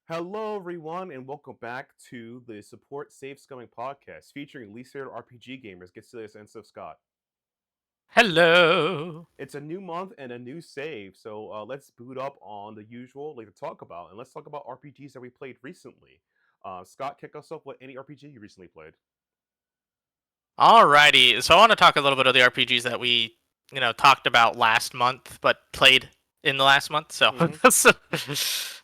Hello, everyone, and welcome back to the Support Save Scumming podcast featuring least favorite RPG gamers, Get Serious and Stuff Scott. Hello. It's a new month and a new save, so let's boot up on the usual, like to talk about, and let's talk about RPGs that we played recently. Scott, kick us off with any RPG you recently played. Alrighty, so I want to talk a little bit of the RPGs that we, talked about last month, but played in the last month. So,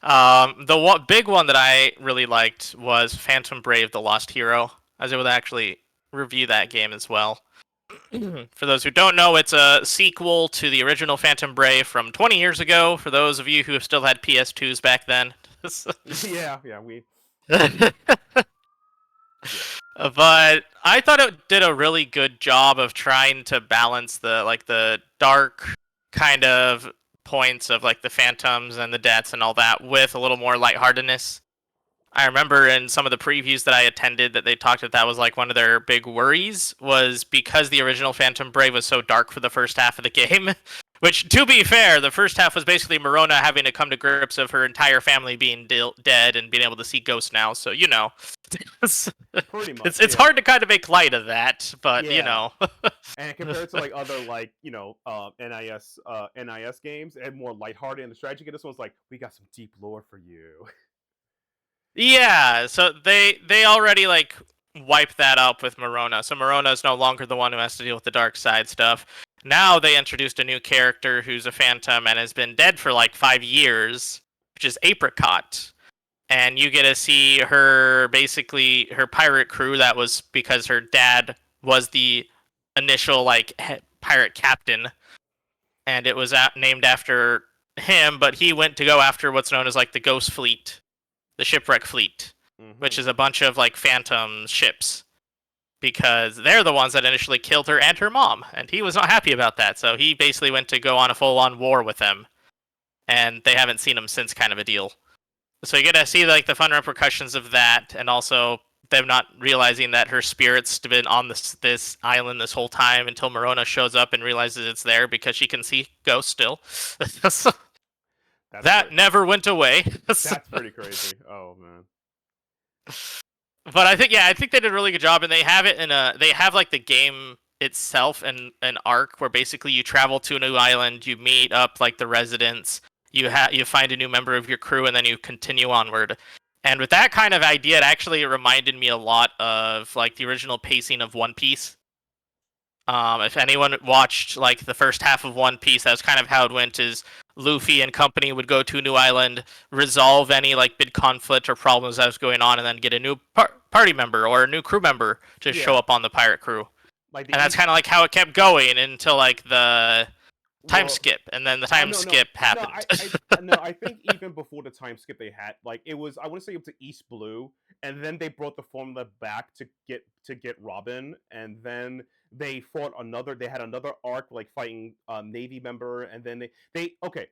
Mm-hmm. the big one that I really liked was Phantom Brave: The Lost Hero. I was able to actually review that game as well. For those who don't know, it's a sequel to the original Phantom Brave from 20 years ago. For those of you who have still had PS2s back then. yeah, we. But I thought it did a really good job of trying to balance the dark kind of points of like the phantoms and the deaths and all that with a little more lightheartedness. I remember in some of the previews that I attended that they talked that was like one of their big worries was because the original Phantom Brave was so dark for the first half of the game. Which, to be fair, the first half was basically Morona having to come to grips of her entire family being dead and being able to see ghosts now. So it's, Pretty much. it's hard to kind of make light of that, but Yeah. And compared to like other NIS games and more lighthearted in the strategy game, this one's like we got some deep lore for you. Yeah. So they already like wiped that up with Morona. So Morona is no longer the one who has to deal with the dark side stuff. Now they introduced a new character who's a phantom and has been dead for like 5 years, which is Apricot. And you get to see her basically her pirate crew. That was because her dad was the initial like pirate captain, and it was named after him. But he went to go after what's known as like the Ghost Fleet, the shipwreck fleet, which is a bunch of like phantom ships. Because they're the ones that initially killed her and her mom, and he was not happy about that. So he basically went to go on a full-on war with them, and they haven't seen him since, kind of a deal. So you get to see like the fun repercussions of that, and also them not realizing that her spirit's been on this island this whole time until Morona shows up and realizes it's there because she can see ghosts still. That never went away. That's pretty crazy. Oh man. But I think they did a really good job, and they have it in they have like the game itself in an arc where basically you travel to a new island, you meet up like the residents, you find a new member of your crew, and then you continue onward. And with that kind of idea, it actually reminded me a lot of like the original pacing of One Piece. If anyone watched like the first half of One Piece, that's kind of how it went. Is Luffy and company would go to a new island, resolve any like big conflict or problems that was going on, and then get a new party member or a new crew member to show up on the pirate crew. Like and that's kind of like how it kept going until like the time skip, and then the time skip happened. I think even before the time skip they had, like it was, I want to say up to East Blue, and then they brought the formula back to get Robin, and then they fought another. They had another arc like fighting Navy member, and then they okay.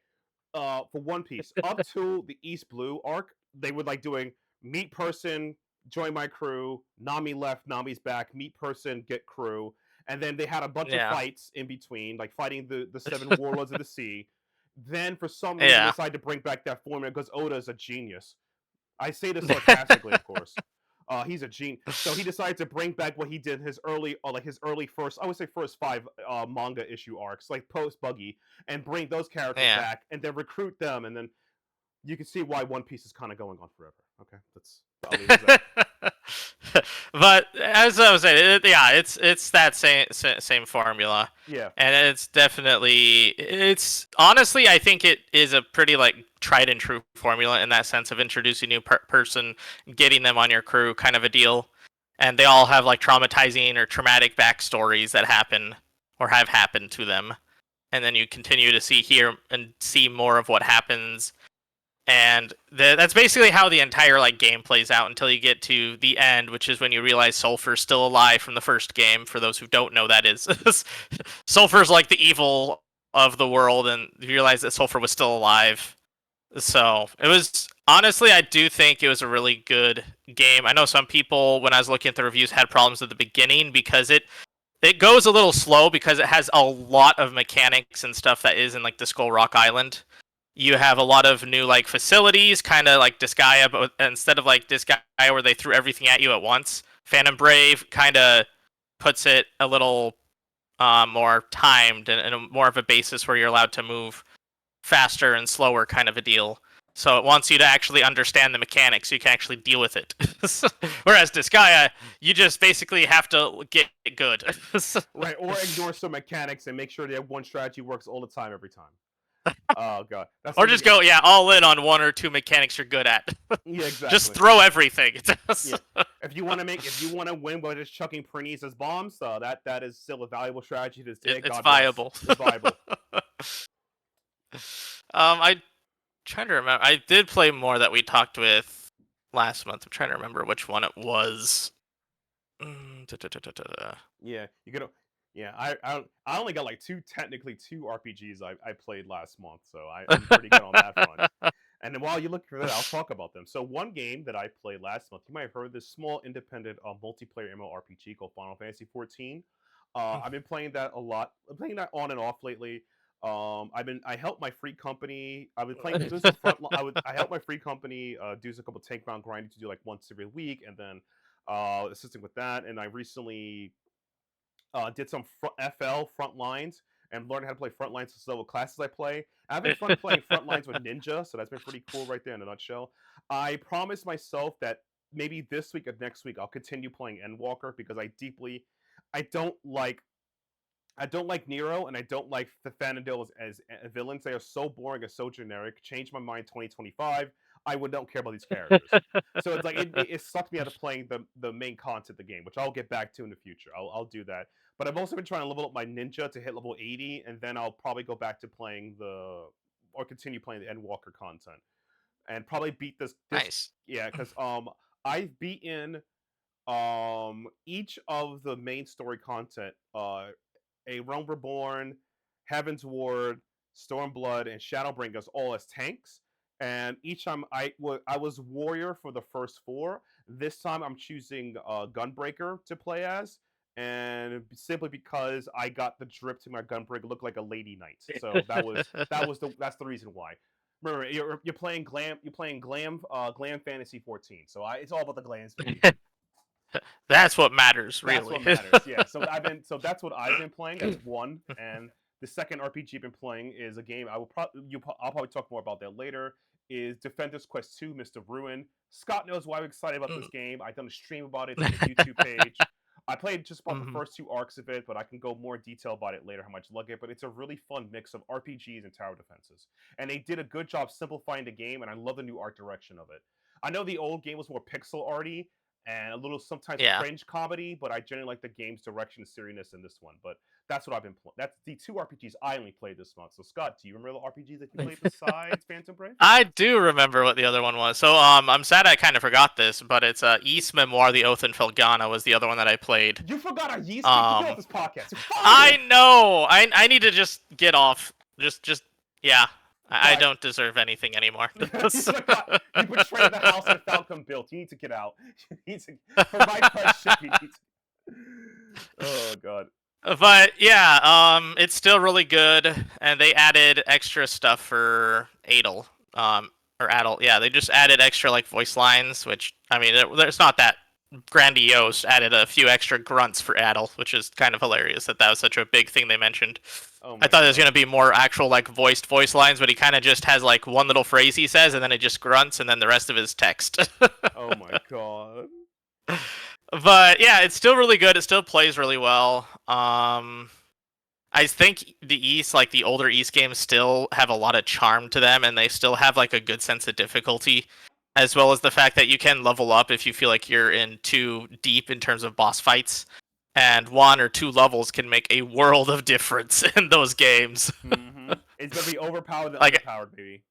For One Piece, up to the East Blue arc, they were like doing meet person, join my crew. Nami left, Nami's back. Meet person, get crew. And then they had a bunch of fights in between, like fighting the seven warlords of the sea. Then, for some reason, they decided to bring back that formula because Oda is a genius. I say this sarcastically, of course. He's a genius. So he decided to bring back what he did in his early, first, I would say first 5 manga issue arcs, like post Buggy, and bring those characters back, and then recruit them, and then you can see why One Piece is kind of going on forever. Okay, I'll leave it at that. But as I was saying, it's that same formula. Yeah, and it's honestly, I think it is a pretty like tried and true formula in that sense of introducing a new person, getting them on your crew, kind of a deal. And they all have like traumatizing or traumatic backstories that happen or have happened to them, and then you continue to hear and see more of what happens. And that's basically how the entire like game plays out until you get to the end, which is when you realize Sulfur's still alive from the first game. For those who don't know, that is Sulfur's like the evil of the world, and you realize that Sulfur was still alive. So it was, honestly, I do think it was a really good game. I know some people, when I was looking at the reviews, had problems at the beginning because it goes a little slow because it has a lot of mechanics and stuff that is in like the Skull Rock Island. You have a lot of new like facilities, kind of like Disgaea, but instead of like Disgaea where they threw everything at you at once, Phantom Brave kind of puts it a little more timed and more of a basis where you're allowed to move faster and slower, kind of a deal. So it wants you to actually understand the mechanics so you can actually deal with it. Whereas Disgaea, you just basically have to get good. Right, or ignore some mechanics and make sure that one strategy works all the time every time. Oh god, that's Or like just go, yeah, all in on one or two mechanics you're good at. yeah, Just exactly. throw everything. Yeah, if you want to win by just chucking Pernice as bombs, that is still a valuable strategy to take. It's God bless. viable. It's viable. I trying to remember. I did play more that we talked with last month. I'm trying to remember which one it was. Yeah, you could. Yeah, I only got like technically two RPGs I played last month, so I'm pretty good on that front. And then while you look for that, I'll talk about them. So one game that I played last month, you might have heard of this small independent multiplayer MMORPG called Final Fantasy 14. I've been playing that a lot. I'm playing that on and off lately. I helped my free company. I've been playing doing some front. I helped my free company do a couple tank round grinding to do like once every week, and then assisting with that. And I recently did some FL front lines and learned how to play front lines with several classes I play. I've been fun playing front lines with Ninja, so that's been pretty cool right there in a nutshell. I promised myself that maybe this week or next week I'll continue playing Endwalker because I don't like I don't like Nero and I don't like the Fanadil as villains. They are so boring and so generic. Change my mind 2025. I would don't care about these characters. So it's like it sucked me out of playing the main content of the game, which I'll get back to in the future. I'll do that. But I've also been trying to level up my ninja to hit level 80, and then I'll probably go back to playing or continue playing the Endwalker content, and probably beat this Nice. yeah, because I've beaten each of the main story content a Realm Reborn, Heaven's Ward, Stormblood, and Shadowbringers all as tanks. And each time I was warrior for the first four. This time I'm choosing Gunbreaker to play as, and simply because I got the drip to my Gunbreaker look like a lady knight. So that's the reason why. Remember, you're playing glam fantasy 14. So it's all about the glams, baby. That's what matters, That's really. what matters. Yeah. So that's what I've been playing. That's one. And the second RPG I've been playing is a game I'll probably talk more about that later. Is Defenders Quest 2, Mr. Ruin. Scott knows why I'm excited about this game. I've done a stream about it. It's on the YouTube page. I played just about the first two arcs of it, but I can go more detail about it later, how much I like it. But it's a really fun mix of RPGs and tower defenses. And they did a good job simplifying the game, and I love the new art direction of it. I know the old game was more pixel arty, and a little sometimes Yeah. cringe comedy, but I generally like the game's direction and seriousness in this one. But that's what I've been playing. That's the two RPGs I only played this month. So Scott, do you remember the RPGs that you played besides Phantom Brave? I do remember what the other one was. So I'm sad I kind of forgot this, but it's Ys Memoir, the Oath in Felghana was the other one that I played. You forgot our yeast game? Get off this podcast. I know. I need to just get off. Just yeah. I don't deserve anything anymore. You betrayed the house that Falcon built. You need to get out. You need to provide friendship. You need to... Oh god. But yeah, it's still really good, and they added extra stuff for Adel, or Adel. Yeah, they just added extra like voice lines, which I mean, it's not that grandiose. Added a few extra grunts for Adel, which is kind of hilarious that was such a big thing they mentioned. I thought there was gonna be more actual like voiced voice lines, but he kind of just has like one little phrase he says, and then it just grunts, and then the rest of his text. Oh my god. But yeah, it's still really good. It still plays really well. I think the East, like the older East games, still have a lot of charm to them, and they still have like a good sense of difficulty, as well as the fact that you can level up if you feel like you're in too deep in terms of boss fights. And one or two levels can make a world of difference in those games. Mm-hmm. It's gonna be overpowered than underpowered, baby.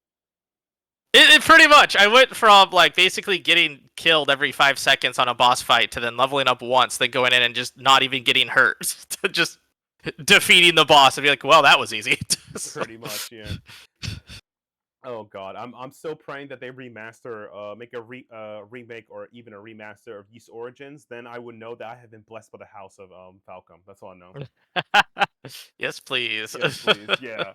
It pretty much. I went from like basically getting killed every 5 seconds on a boss fight to then leveling up once, then going in and just not even getting hurt, to just defeating the boss and be like, well, that was easy. Pretty much, yeah. Oh god, I'm still praying that they make a remake or even a remaster of Yeast Origins. Then I would know that I have been blessed by the house of Falcom. That's all I know. Yes, please. Yes, please. Yeah.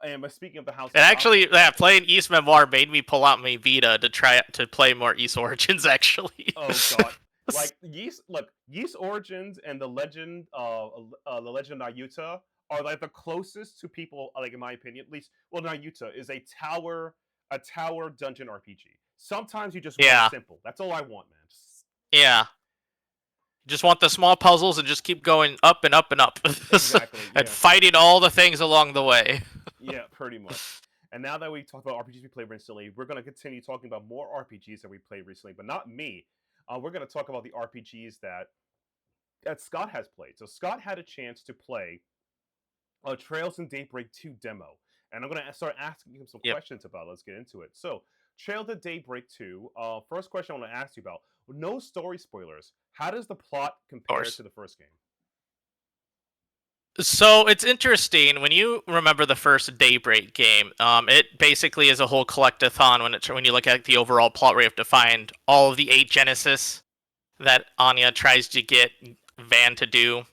And speaking of the House And of actually, playing East Memoir made me pull out my Vita to try to play more East Origins. Actually. Oh god. Like Yeast Origins and the Legend of Nayuta are like the closest to people, like in my opinion, at least. Well, Nayuta is a tower dungeon RPG. Sometimes you just want it Yeah. simple. That's all I want, man. Yeah. Just want the small puzzles and just keep going up and up and up. Exactly. And Yeah. fighting all the things along the way. Yeah. Pretty much. And now that we talked about RPGs we played recently, we're going to continue talking about more RPGs that we played recently, but not me. We're going to talk about the RPGs that Scott has played. So Scott had a chance to play a Trails in Daybreak 2 demo, and I'm going to start asking him some Yep. questions about it. Let's get into it. So, Trails in Daybreak 2, first question I want to ask you about, no story spoilers, how does the plot Of compare course. to the first game? So it's interesting when you remember the first Daybreak game. It basically is a whole collectathon when you look at the overall plot, where you have to find all of the 8 Genesis that Anya tries to get Van to do,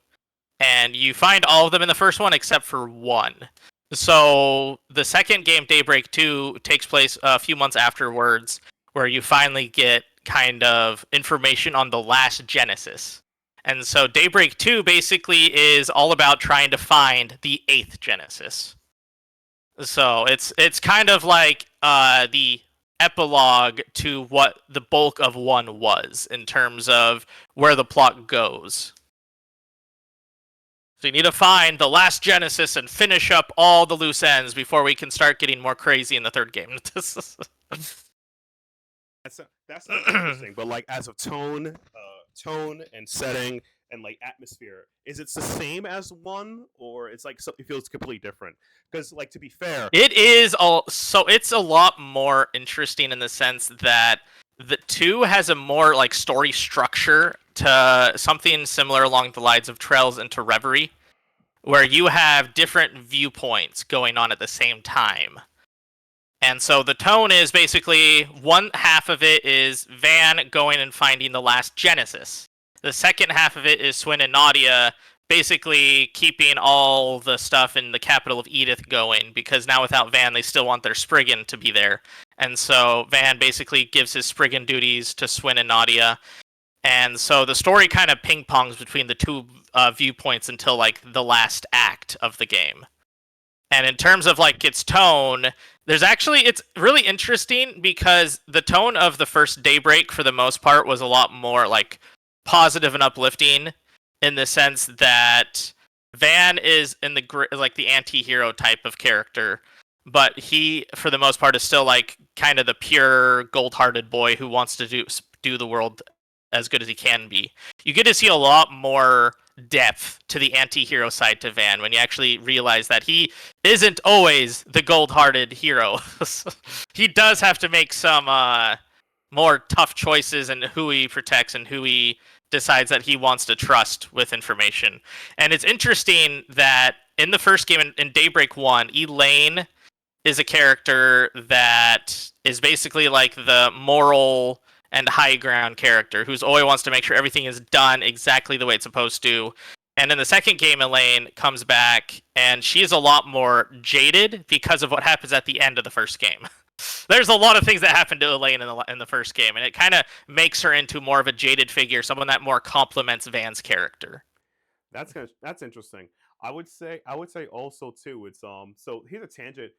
and you find all of them in the first one except for one. So the second game, Daybreak 2, takes place a few months afterwards, where you finally get kind of information on the last Genesis. And so Daybreak 2 basically is all about trying to find the 8th Genesis. So it's kind of like the epilogue to what the bulk of 1 was in terms of where the plot goes. So you need to find the last Genesis and finish up all the loose ends before we can start getting more crazy in the third game. That's interesting, but like as of tone and setting and like atmosphere, is it the same as one, or it's like it feels completely different? Because like to be fair, it's a lot more interesting in the sense that the 2 has a more like story structure to something similar along the lines of Trails into Reverie, where you have different viewpoints going on at the same time. And so the tone is basically one half of it is Van going and finding the last Genesis. The second half of it is Swin and Nadia basically keeping all the stuff in the capital of Edith going, because now without Van, they still want their Spriggan to be there. And so Van basically gives his Spriggan duties to Swin and Nadia. And so the story kind of ping-pongs between the two viewpoints until like the last act of the game. And in terms of like its tone, it's really interesting because the tone of the first Daybreak for the most part was a lot more like positive and uplifting, in the sense that Van is in like the anti-hero type of character, but he for the most part is still like kind of the pure gold-hearted boy who wants to do the world as good as he can be. You get to see a lot more depth to the anti-hero side to Van when you actually realize that he isn't always the gold-hearted hero. He does have to make some more tough choices in who he protects and who he decides that he wants to trust with information. And it's interesting that in the first game, in Daybreak 1, Elaine is a character that is basically like the moral and high ground character who's always wants to make sure everything is done exactly the way it's supposed to. And in the second game, Elaine comes back, and she is a lot more jaded because of what happens at the end of the first game. There's a lot of things that happen to Elaine in the first game, and it kind of makes her into more of a jaded figure, someone that more complements Van's character. that's interesting. I would say also too. It's So here's a tangent.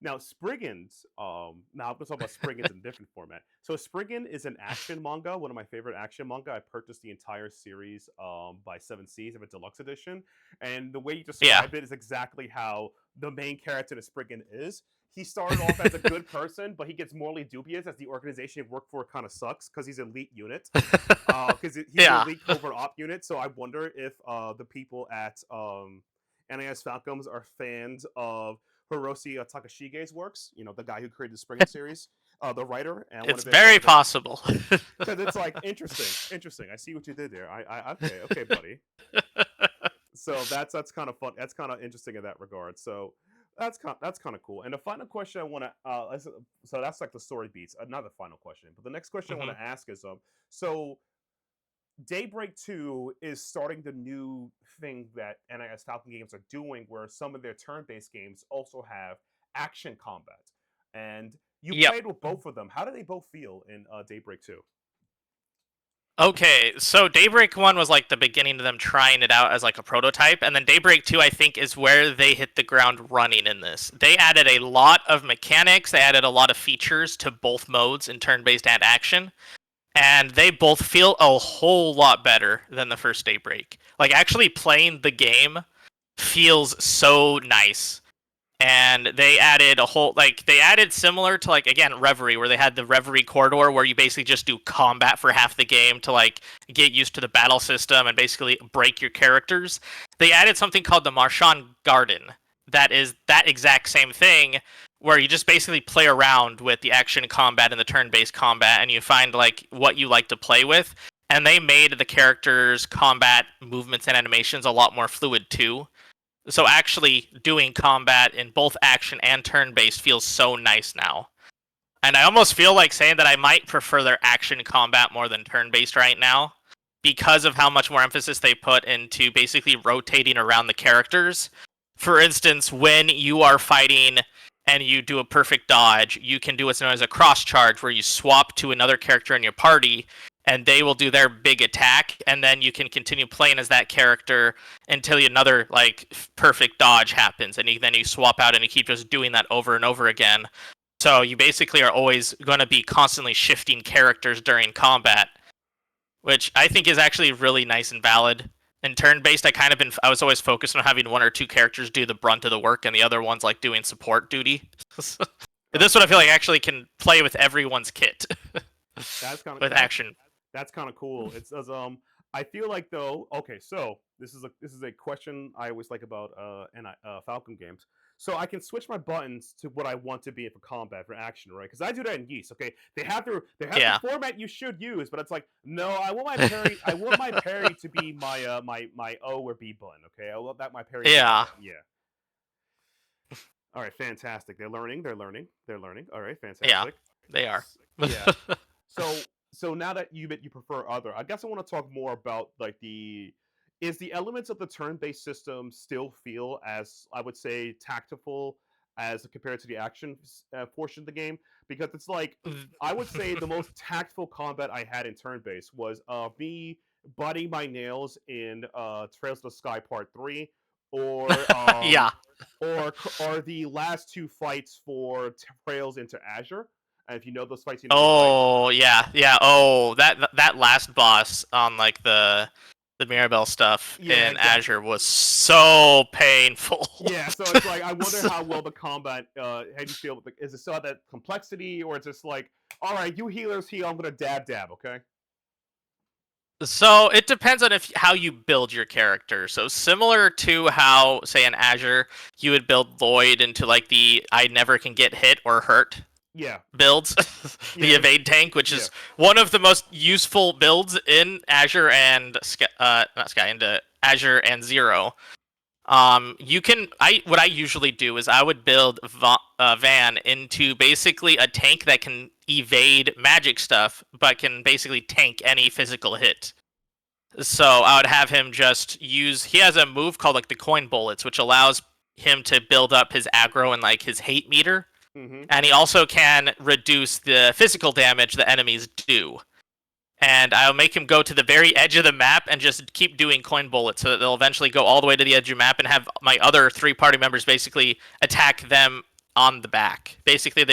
Now, Spriggans, now I'm going to talk about Spriggans in a different format. So, Spriggan is an action manga, one of my favorite action manga. I purchased the entire series by Seven Seas of a deluxe edition. And the way you Yeah. described it is exactly how the main character of Spriggan is. He started off as a good person, but he gets morally dubious as the organization he worked for kind of sucks because he's elite unit. Because he's Yeah. an elite covert op unit. So, I wonder if the people at NIS Falcons are fans of Hiroshi Takashige's works, the guy who created the Spriggan series, the writer. And it's very possible. Because it's like, interesting. I see what you did there. Okay, buddy. So that's kind of fun. That's kind of interesting in that regard. So that's kind of cool. And the final question I want to, so that's like the story beats. Not the final question, but the next question I want to ask is, so Daybreak 2 is starting the new thing that NIS Falcon games are doing, where some of their turn-based games also have action combat. And you Yep. played with both of them. How do they both feel in Daybreak 2? Okay, so Daybreak 1 was like the beginning of them trying it out as like a prototype, and then Daybreak 2 I think is where they hit the ground running in this. They added a lot of mechanics, they added a lot of features to both modes in turn-based and action, and they both feel a whole lot better than the first Daybreak. Like actually playing the game feels so nice. And they added a whole they added similar to like again Reverie, where they had the Reverie corridor where you basically just do combat for half the game to like get used to the battle system and basically break your characters. They added something called the Marchand Garden that is that exact same thing, where you just basically play around with the action combat and the turn-based combat, and you find like what you like to play with. And they made the characters' combat movements and animations a lot more fluid too. So actually doing combat in both action and turn-based feels so nice now. And I almost feel like saying that I might prefer their action combat more than turn-based right now because of how much more emphasis they put into basically rotating around the characters. For instance, when you are fighting and you do a perfect dodge, you can do what's known as a cross charge, where you swap to another character in your party and they will do their big attack, and then you can continue playing as that character until another like perfect dodge happens, and then you swap out and you keep just doing that over and over again. So you basically are always going to be constantly shifting characters during combat, which I think is actually really nice and valid. In turn-based, I was always focused on having one or two characters do the brunt of the work, and the other ones like doing support duty. This one I feel like actually can play with everyone's kit. That's kind of with action. That's kind of cool. It's as I feel like though. Okay, so this is a question I always like about Falcon games. So I can switch my buttons to what I want to be for combat, for action, right? Because I do that in Yeast. Okay, Yeah. the format you should use, but it's like no, I want my parry. I want my parry to be my my O or B button. Okay, I want that my parry. Yeah. Yeah. All right, fantastic. They're learning. They're learning. They're learning. All right, fantastic. Yeah, they are. Yeah. So now that you prefer other, I guess I want to talk more about like the elements of the turn-based system still feel as I would say tactful as compared to the action portion of the game, because it's like I would say the most tactful combat I had in turn-based was me biting my nails in Trails of the Sky Part 3, or Yeah. or the last two fights for Trails into Azure. And if you know those fights, you know those fights. Oh, yeah. Oh, that last boss on like the Mirabelle stuff Yeah, in exactly. Azure was so painful. Yeah, so it's like I wonder how well the combat, how do you feel? Is it still that complexity, or it's just like, all right, you healers heal, I'm gonna dab, okay? So it depends on how you build your character. So similar to how, say, in Azure, you would build Lloyd into like the I never can get hit or hurt Yeah, builds, the yeah, evade tank, which yeah. is one of the most useful builds in Azure and not Sky, into Azure and Zero. What I usually do is I would build Van into basically a tank that can evade magic stuff, but can basically tank any physical hit. So I would have him just use. He has a move called like the coin bullets, which allows him to build up his aggro and like his hate meter, Mm-hmm. and he also can reduce the physical damage the enemies do. And I'll make him go to the very edge of the map and just keep doing coin bullets so that they'll eventually go all the way to the edge of the map, and have my other three party members basically attack them on the back. Basically,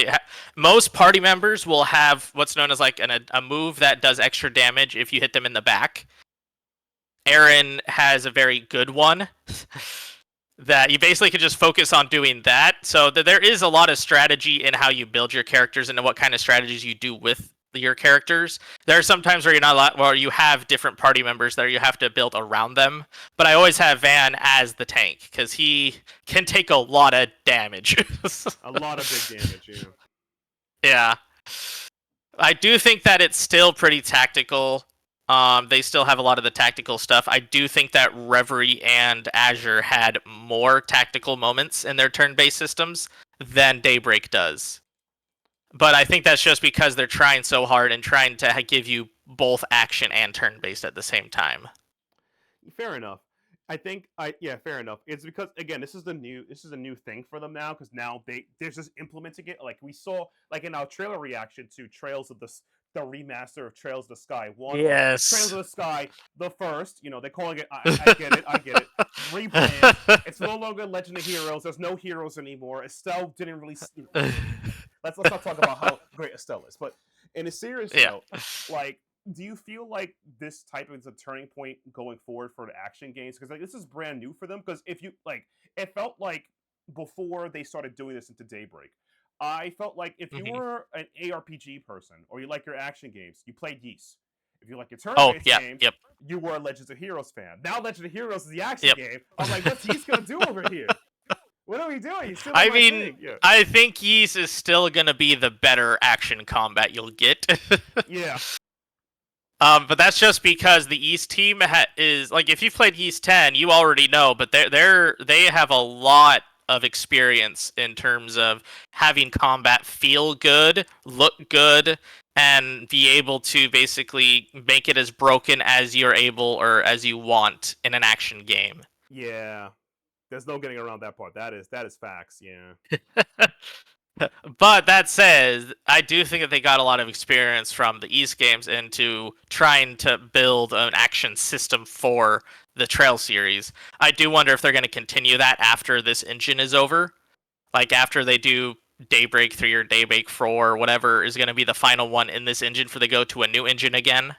most party members will have what's known as like a move that does extra damage if you hit them in the back. Aaron has a very good one that you basically can just focus on doing that. So there is a lot of strategy in how you build your characters and what kind of strategies you do with your characters. There are some times where you have different party members that you have to build around them. But I always have Van as the tank because he can take a lot of damage. A lot of big damage. Yeah. Yeah. I do think that it's still pretty tactical. They still have a lot of the tactical stuff. I do think that Reverie and Azure had more tactical moments in their turn-based systems than Daybreak does. But I think that's just because they're trying so hard and trying to give you both action and turn-based at the same time. Fair enough. yeah, fair enough. It's because again, this is a new thing for them now, because now they're just implementing it. Like we saw, like in our trailer reaction to the remaster of Trails of the Sky 1, or Trails Yes. of the Sky the first. They're calling it. I get it. I get it. Rebrand. It's no longer Legend of Heroes. There's no heroes anymore. Estelle didn't really. Let's not talk about how great Estelle is. But in a serious Yeah. note, like, do you feel like this type is a turning point going forward for the action games? Because like this is brand new for them. Because if you like, it felt like before they started doing this into Daybreak, I felt like if you Mhm. were an ARPG person or you like your action games, you played Yeast. If you like your Oh, turn-based yeah. games, Yep. you were a Legends of Heroes fan. Now Legend of Heroes is the action Yep. game. I'm like, what's Yeast gonna do over here? What are we doing? He's still in I my mean, thing. Yeah. I think Ys is still gonna be the better action combat you'll get. Yeah. But that's just because the East team is like, if you've played East 10, you already know, but they have a lot of experience in terms of having combat feel good, look good, and be able to basically make it as broken as you're able or as you want in an action game. Yeah. There's no getting around that part. That is facts. Yeah. But that said, I do think that they got a lot of experience from the East games into trying to build an action system for the Trail series. I do wonder if they're going to continue that after this engine is over. Like after they do Daybreak 3 or Daybreak 4 or whatever is going to be the final one in this engine for they go to a new engine again.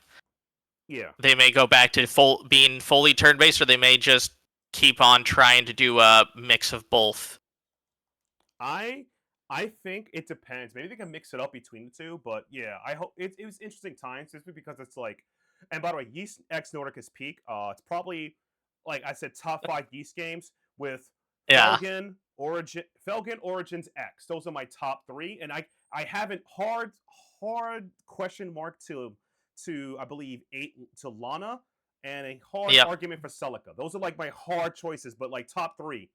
Yeah. They may go back to being fully turn-based, or they may just keep on trying to do a mix of both. I I think it depends. Maybe they can mix it up between the two, but yeah, I hope it was interesting times simply because it's like, and by the way, Yeast X Nordicus Peak, it's probably like I said, top 5 Yeast games with Yeah. Felgen Origins X. Those are my top 3, and I haven't hard question mark to I believe 8 to Lana, and a hard Yep. argument for Celica. Those are like my hard choices, but like top 3.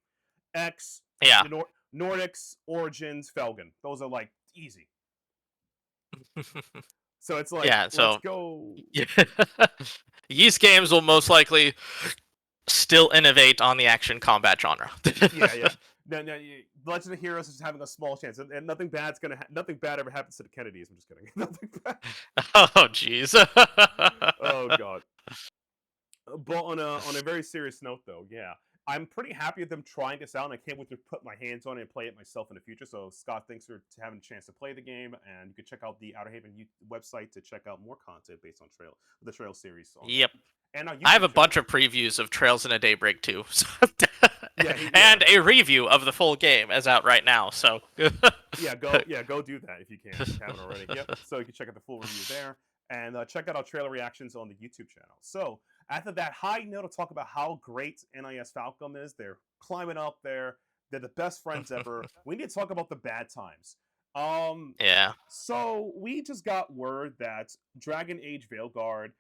X, Yeah. the Nordics, Origins, Felgen. Those are like easy. So it's like, Yeah, let's so go. Yeast games will most likely still innovate on the action combat genre. Yeah, yeah. No, Legend of Heroes is having a small chance, and nothing bad ever happens to the Kennedys. I'm just kidding. Nothing bad. Oh, jeez. Oh god. But on a very serious note, though, yeah, I'm pretty happy with them trying this out, and I can't wait to put my hands on it and play it myself in the future. So, Scott, thanks for having a chance to play the game, and you can check out the Outerhaven website to check out more content based on the Trail series on there, Yep. and our I have YouTube a channel. bunch of previews of Trails in a Daybreak too, Yeah, and a review of the full game is out right now. So go do that if you can, if you haven't already. Yep. So you can check out the full review there, and check out our trailer reactions on the YouTube channel. So after that high note to talk about how great NIS Falcom is, they're climbing up there. They're the best friends ever. We need to talk about the bad times. yeah. So we just got word that Dragon Age Veilguard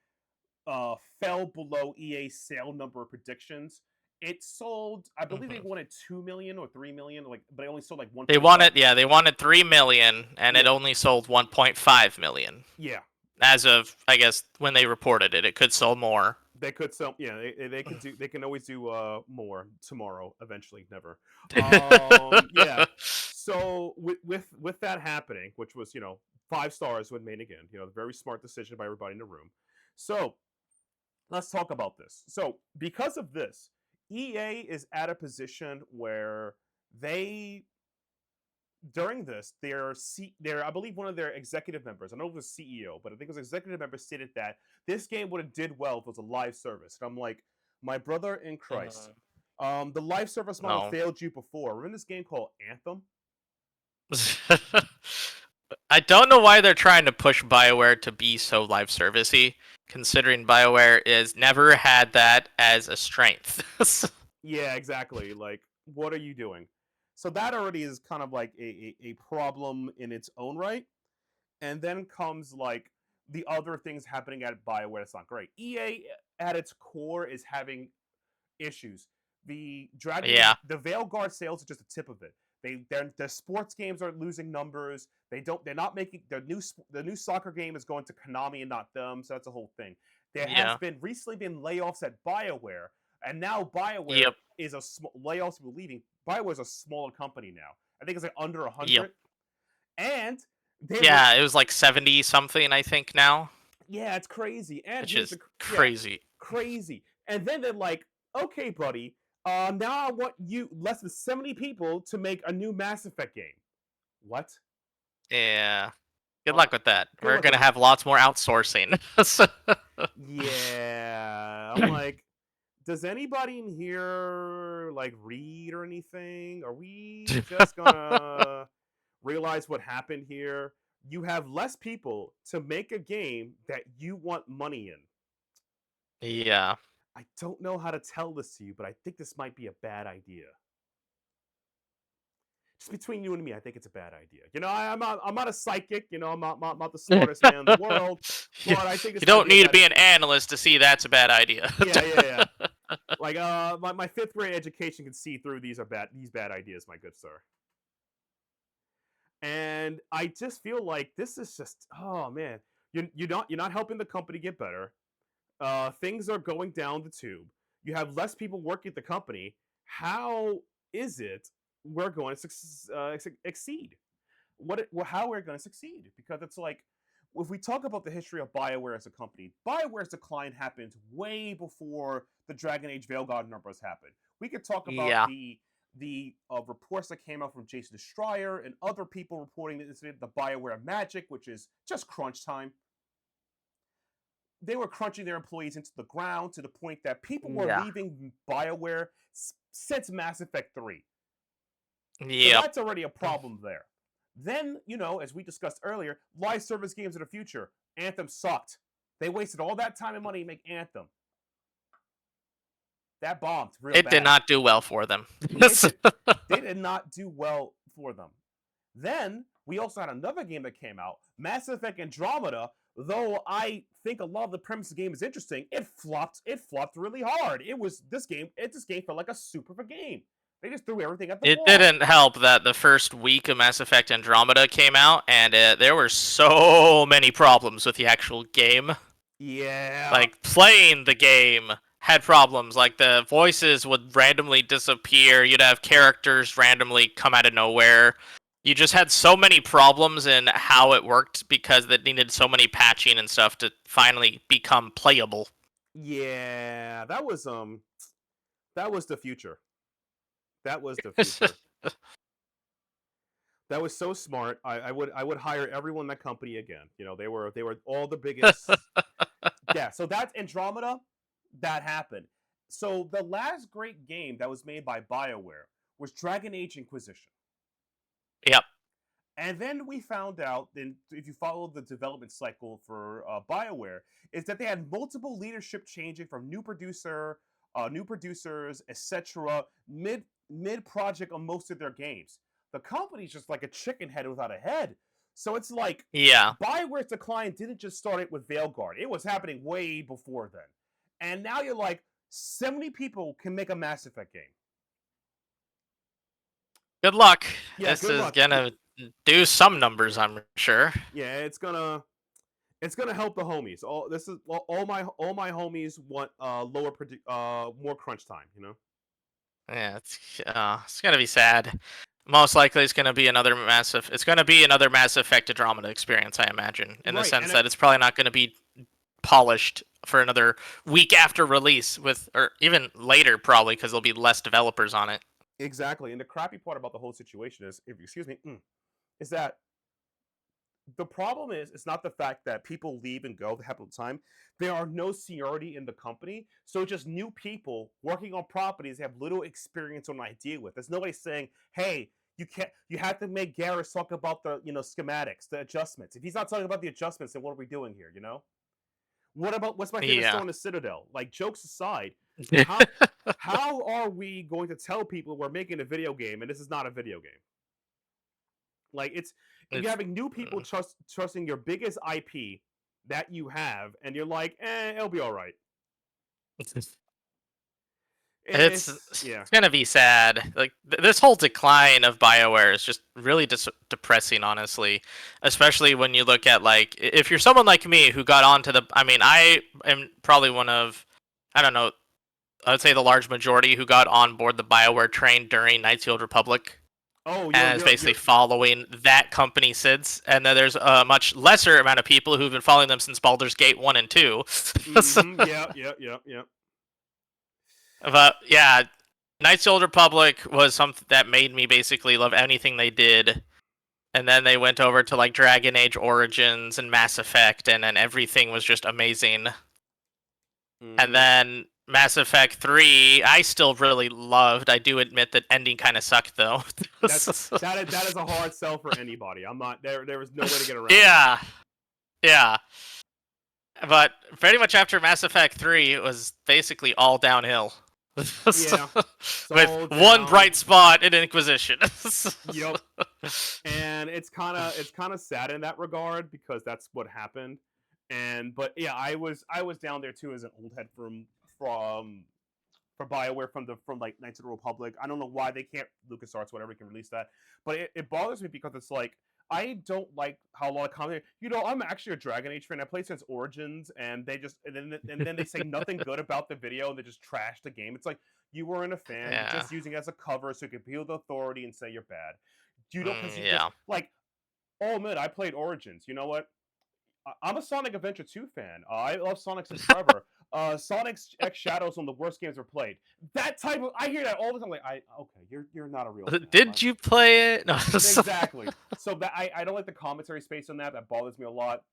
fell below EA's sale number of predictions. It sold, I believe they Mhm. wanted 2 million or 3 million, like, but they only sold like They 1.5. wanted, yeah, they wanted 3 million, and it Yeah, only sold 1.5 million. yeah. As of, I guess, when they reported it, it could sell more. They could sell, yeah. They could do. They can always do more tomorrow. Eventually, never. Yeah. So with that happening, which was 5 stars when made again. Very smart decision by everybody in the room. So let's talk about this. So because of this, EA is at a position where they during this, I believe one of their executive members, I know it was CEO, but I think it was executive member stated that this game would have did well if it was a live service. And I'm like, my brother in Christ, Mhm. the live service model No. failed you before. Remember this game called Anthem? I don't know why they're trying to push BioWare to be so live servicey, considering BioWare is never had that as a strength. Yeah, exactly. Like, what are you doing? So that already is kind of like a problem in its own right. And then comes like the other things happening at BioWare that's not great. EA at its core is having issues. Yeah. The Veilguard sales are just a tip of it. Their sports games are losing numbers. They're not making the new soccer game is going to Konami and not them. So that's a whole thing. There has Yeah. been recently been layoffs at BioWare. And now BioWare Yep. is a small. Layoffs will be leaving. BioWare is a smaller company now. I think it's like under Yep. 100, and they were. Yeah, it was like 70 something, I think now, Yeah, it's crazy. And which here's is the yeah, crazy. crazy. And then they're like, okay, buddy, now I want you less than 70 people to make a new Mass Effect game. What? Yeah. Good Uh, luck with that. good We're luck with gonna that. have lots more outsourcing. Yeah, I'm like, does anybody in here like read or anything? Are we just gonna realize what happened here? You have less people to make a game that you want money in. Yeah. I don't know how to tell this to you, but I think this might be a bad idea. Just between you and me, I think it's a bad idea. I'm not a psychic. I'm not the smartest man in the world, You but I think this might don't be a need to bad be idea. an analyst to see that's a bad idea. Yeah. Like my fifth grade education can see through these bad ideas, my good sir. And I just feel like this is just oh man, you're not helping the company get better. Things are going down the tube. You have less people working at the company. How is it we're going to exceed? How we're going to succeed? Because it's like if we talk about the history of BioWare as a company, BioWare's decline happened way before the Dragon Age Veilguard numbers happened. We could talk about Yeah. the reports that came out from Jason Destroyer and other people reporting the incident, the BioWare magic, which is just crunch time. They were crunching their employees into the ground to the point that people were Yeah. leaving BioWare since Mass Effect 3. So Yep. that's already a problem there. Then, as we discussed earlier, live service games of the future. Anthem sucked. They wasted all that time and money to make Anthem. That bombed real It did bad. not do well for them. They did not do well for them. Then we also had another game that came out, Mass Effect Andromeda. Though I think a lot of the premise of the game is interesting, it flopped. It flopped really hard. This game felt like a super game. They just threw everything at the It wall. didn't help that the first week of Mass Effect Andromeda came out, and there were so many problems with the actual game. Yeah. Like, playing the game had problems. Like, the voices would randomly disappear. You'd have characters randomly come out of nowhere. You just had so many problems in how it worked because it needed so many patching and stuff to finally become playable. Yeah, that was the future. That was the future. That was so smart. I would hire everyone in that company again. They were all the biggest. Yeah, so that's Andromeda. That happened. So the last great game that was made by BioWare was Dragon Age Inquisition. Yep. And then we found out, then if you follow the development cycle for BioWare, is that they had multiple leadership changing from new producers, etc. Mid project on most of their games. The company's just like a chicken head without a head. So it's like Yeah. BioWare's decline didn't just start it with Veilguard. It was happening way before then. And now you're like, 70 people can make a Mass Effect game. Good luck. Yeah, This good is luck. gonna do some numbers, I'm sure. Yeah, it's gonna help the homies. All my homies want more crunch time. Yeah, it's gonna be sad. Most likely, it's gonna be another massive. It's gonna be another Mass Effect Andromeda experience, I imagine, in the Right, sense that it's probably not gonna be polished for another week after release, or even later, probably because there'll be less developers on it. exactly. And the crappy part about the whole situation is, is that the problem is it's not the fact that people leave and go half of the time. There are no seniority in the company, so just new people working on properties have little experience or idea with. There's nobody saying, "Hey, you have to make Garrus talk about the schematics, the adjustments. If he's not talking about the adjustments, then what are we doing here?" What's my favorite store Yeah. in the Citadel? Like, jokes aside, how are we going to tell people we're making a video game and this is not a video game? Like, you're having new people trusting your biggest IP that you have, and you're like, it'll be all right. It's Yeah, gonna be sad. Like this whole decline of BioWare is just really depressing, honestly. Especially when you look at if you're someone like me who got onto the. I mean, I am probably one of, I don't know, I would say the large majority who got on board the BioWare train during Knights of the Old Republic, Oh, and is basically following that company since. And then there's a much lesser amount of people who've been following them since Baldur's Gate 1 and 2. Yeah. But yeah, Knights of the Old Republic was something that made me basically love anything they did. And then they went over to like Dragon Age Origins and Mass Effect, and then everything was just amazing. And then Mass Effect 3, I still really loved. I do admit that ending kind of sucked though. that is a hard sell for anybody. I'm not there. There was no way to get around. Yeah. But pretty much after Mass Effect 3, it was basically all downhill. Yeah. With one bright spot in Inquisition. Yep. And it's kind of sad in that regard because that's what happened. But yeah, I was down there too as an old head for BioWare from like Knights of the Republic. I don't know why they can't, LucasArts, whatever, can release that. But it bothers me because it's like, I don't like how a lot of comments, I'm actually a Dragon Age fan. I played since Origins, and they just and then they say nothing good about the video, and they just trash the game. It's like, you weren't a fan, you're just using it as a cover so you can appeal to authority and say you're bad. Just, like, oh man, I played Origins. You know what? I'm a Sonic Adventure 2 fan. I love Sonic since forever. Sonic X Shadows is one of the worst games I've played. That type of, I hear that all the time. Like, okay, you're not a real fan. Did you play it? No. Exactly. So that I don't like the commentary space on that. That bothers me a lot.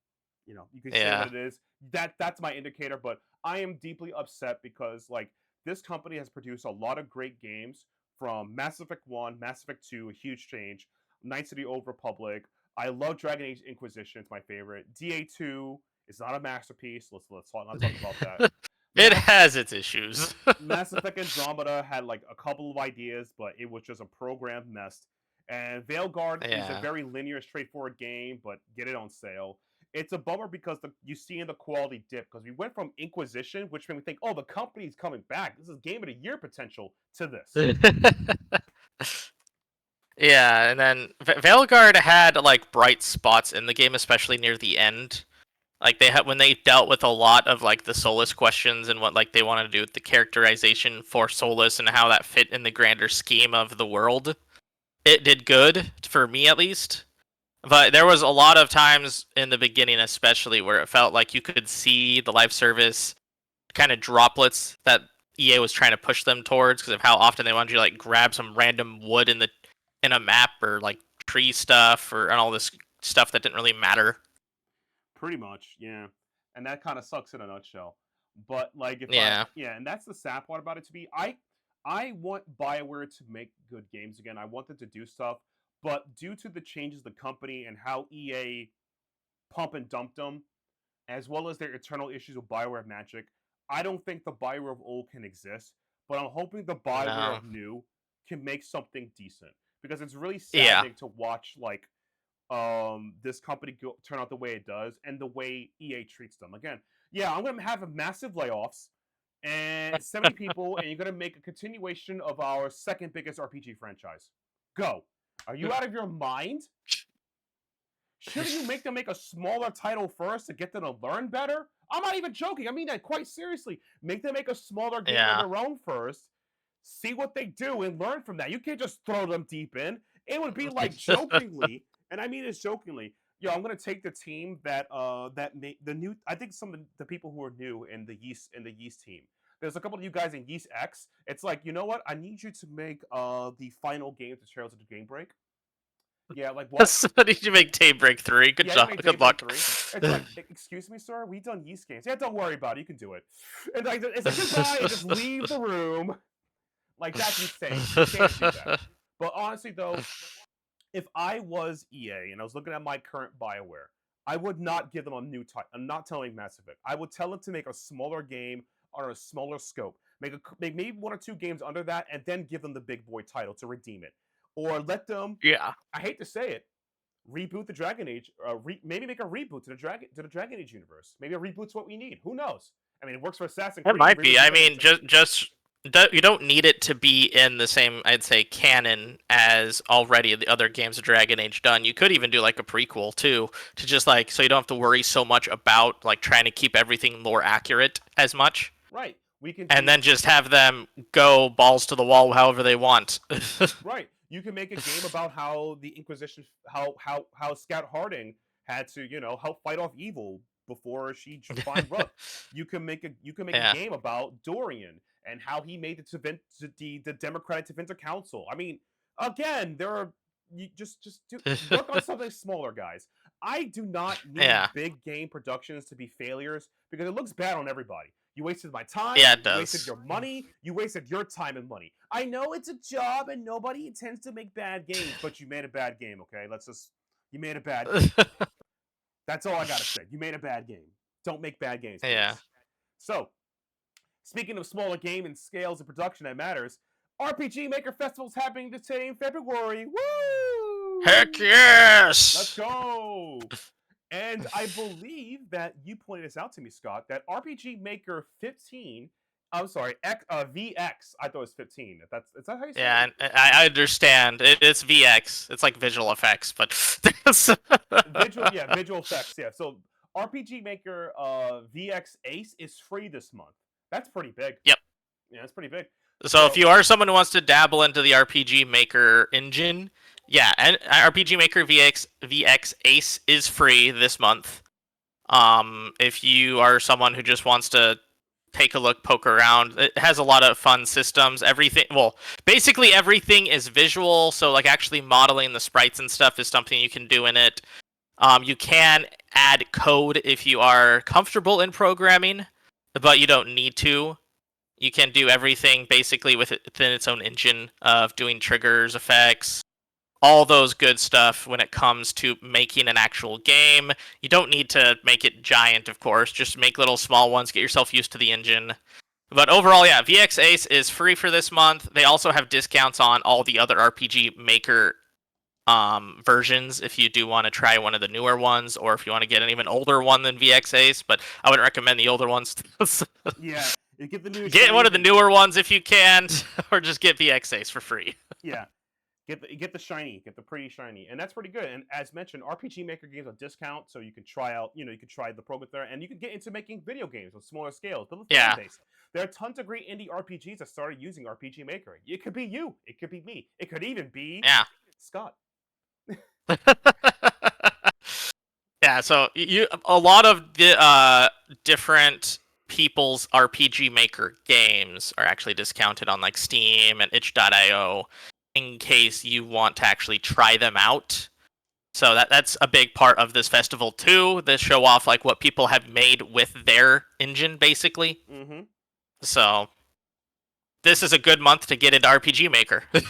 You can say what it is. That's my indicator. But I am deeply upset because like this company has produced a lot of great games, from Mass Effect 1, Mass Effect 2, a huge change, Knights of the Old Republic. I love Dragon Age Inquisition. It's my favorite. DA2 is not a masterpiece. Let's not talk about that. It has its issues. Mass Effect Andromeda had like a couple of ideas, but it was just a programmed mess. And Veilguard is a very linear, straightforward game, but get it on sale. It's a bummer because you see in the quality dip, because we went from Inquisition, which made me think, oh, the company's coming back. This is Game of the Year potential, to this. Yeah, and then Veilguard had like bright spots in the game, especially near the end. Like when they dealt with a lot of like the Solus questions and what like they wanted to do with the characterization for Solus and how that fit in the grander scheme of the world. It did good, for me at least. But there was a lot of times in the beginning especially where it felt like you could see the live service kind of droplets that EA was trying to push them towards because of how often they wanted you to like grab some random wood in a map or like tree stuff and all this stuff that didn't really matter. Pretty much, yeah. And that kind of sucks in a nutshell. But like, and that's the sad part about it to me. I want BioWare to make good games again. I want them to do stuff, but due to the changes of the company and how EA pump and dumped them, as well as their eternal issues with BioWare Magic, I don't think the BioWare of old can exist. But I'm hoping the BioWare of new can make something decent, because it's really saddening to watch like this company turn out the way it does and the way EA treats them. Again, I'm going to have a massive layoffs and 70 people, and you're going to make a continuation of our second biggest RPG franchise. Go. Are you out of your mind? Shouldn't you make them make a smaller title first to get them to learn better? I'm not even joking. I mean that quite seriously. Make them make a smaller game on their own first. See what they do and learn from that. You can't just throw them deep in. It would be like jokingly, and I mean this jokingly. I'm gonna take the team that made the new. I think some of the people who are new in the yeast team. There's a couple of you guys in Yeast X. It's like, you know what? I need you to make the final game to Trails of the Daybreak. Yeah, like what? I need you to make Daybreak 3. Good job. Good luck. 3. It's like, excuse me, sir. We done Yeast games. Yeah, don't worry about it. You can do it. And like, it's like, goodbye, and just leave the room. Like, that's insane. You can't do that. But honestly, though, if I was EA and I was looking at my current BioWare, I would not give them a new title. I'm not telling Mass Effect. I would tell them to make a smaller game on a smaller scope. Make maybe 1 or 2 games under that, and then give them the big boy title to redeem it. Or let them, I hate to say it, reboot the Dragon Age. Maybe make a reboot to the Dragon Age universe. Maybe a reboot's what we need. Who knows? I mean, it works for Assassin's Creed. It might be. I mean, just you don't need it to be in the same, I'd say, canon as already the other games of Dragon Age done. You could even do like a prequel too, to just like, so you don't have to worry so much about like trying to keep everything more accurate as much. Right. We can And do then just have them go balls to the wall however they want. right. You can make a game about how the Inquisition, how Scout Harding had to, help fight off evil before she joined Rook. You can make a Yeah. game about Dorian and how he made it to the Democratic Defender Council. I mean, again, there are you just work on something smaller, guys. I do not need Yeah. big game productions to be failures because it looks bad on everybody. You wasted my time, Yeah, it you wasted does. your money, you wasted your time and money. I know it's a job and nobody intends to make bad games, but you made a bad game, okay? You made a bad game. That's all I gotta say. You made a bad game. Don't make bad games, please. Yeah. So, speaking of smaller game and scales of production that matters, RPG Maker Festival's happening today in February. Woo! Heck yes! Let's go! And I believe that you pointed this out to me, Scott, that RPG Maker 15, I'm sorry, VX, I thought it was 15. Is that how you say Yeah, it? and I understand. It's VX. It's like visual effects, but Visual effects, yeah. So RPG Maker VX Ace is free this month. That's pretty big. Yep. Yeah, that's pretty big. So if you are someone who wants to dabble into the RPG Maker engine, yeah, and RPG Maker VX Ace is free this month. If you are someone who just wants to take a look, poke around, it has a lot of fun systems. Basically everything is visual, so like actually modeling the sprites and stuff is something you can do in it. You can add code if you are comfortable in programming, but you don't need to. You can do everything basically within its own engine of doing triggers, effects, all those good stuff when it comes to making an actual game. You don't need to make it giant, of course. Just make little small ones, get yourself used to the engine. But overall, yeah, VX Ace is free for this month. They also have discounts on all the other RPG Maker versions if you do want to try one of the newer ones, or if you want to get an even older one than VX Ace, but I wouldn't recommend the older ones. Yeah, you get the new. Get one of the newer ones if you can, or just get VX Ace for free. Yeah, get the shiny, get the pretty shiny, and that's pretty good. And as mentioned, RPG Maker games on discount, so you can try out, you can try the program there, and you can get into making video games on smaller scales. Build a fan base. There are tons of great indie RPGs that started using RPG Maker. It could be you, it could be me, it could even be Scott. Yeah, so a lot of the different people's RPG Maker games are actually discounted on like Steam and itch.io in case you want to actually try them out. So that's a big part of this festival too. They show off like what people have made with their engine, basically. Mm-hmm. So this is a good month to get into RPG Maker. Yeah,